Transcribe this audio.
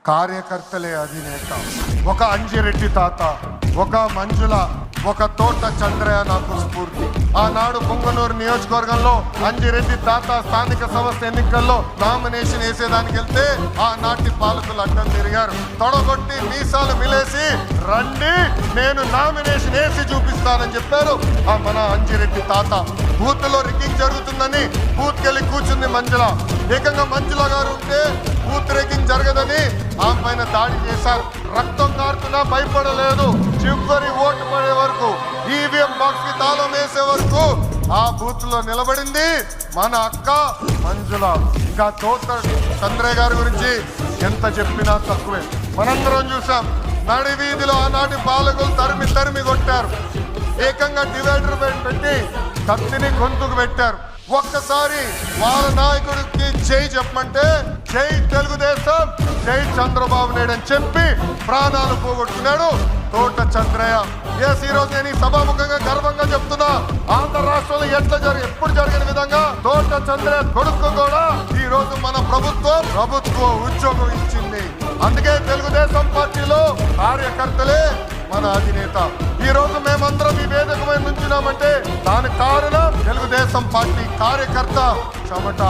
కార్యకర్తలే అధినేత. ఒక అంజిరెడ్డి తాత, ఒక మంజుల, ఒక తోట చంద్రయ్య నాకు స్ఫూర్తి. ఆనాడు పొంగనూరు నియోజకవర్గంలో అంజిరెడ్డి తాత స్థానిక సంస్థ ఎన్నికల్లో నామినేషన్ వేసేదానికి వెళ్తే ఆనాటి పాలకులు అడ్డం తిరిగారు. తొడగొట్టి మీసాలు మిలేసి రండి నేను నామినేషన్ వేసి చూపిస్తానని చెప్పారు ఆ మన అంజిరెడ్డి తాత. బూత్ లో రిగ్గింగ్ జరుగుతుందని బూత్ కెళ్ళి కూర్చుంది మంజుల. ఏకంగా మంజుల గారు ఉంటే బూత్ రిగ్గింగ్ జరగదని ఆమె పైన దాడి చేశారు. రక్తం కారుతున్నా భయపడలేదు. చివరి ఓటు పడే వరకు, ఈవీఎం బాక్స్ కి తాళం వేసే వరకు ఆ బూత్ లో నిలబడింది మన అక్క మంజుల. ఇంకా తోట చంద్రయ్య గారి గురించి ఎంత చెప్పినా తక్కువే. మనందరం చూసాం, నడి వీధిలో ఆనాటి పాలకులు తరిమి తరిమి కొట్టారు. ఏకంగా డివైడర్ పెట్టి కత్తిని గొంతుకు పెట్టారు. ఒక్కసారి వాళ్ళ నాయకుడికి జై చెప్పమంటే జై తెలుగుదేశం, జై చంద్రబాబు నాయుడు అని చెప్పి ప్రాణాలు పోగొట్టుకున్నాడు తోట చంద్రయ్య. ఈ రోజు నేను ఈ సభాముఖంగా గర్వంగా చెప్తున్నా, ఆంధ్ర రాష్ట్రంలో ఎప్పుడు జరిగిన విధంగా తోట చంద్రయ్య కొడుకు కూడా ఈ రోజు మన ప్రభుత్వ ఉద్యోగం ఇచ్చింది. అందుకే తెలుగుదేశం పార్టీలో కార్యకర్తలే మన అధినేత. ఈ రోజు మేమందరం ఈ వేదిక మీద నుంచున్నామంటే దానికి కారణం తెలుగుదేశం పార్టీ కార్యకర్త చెమట.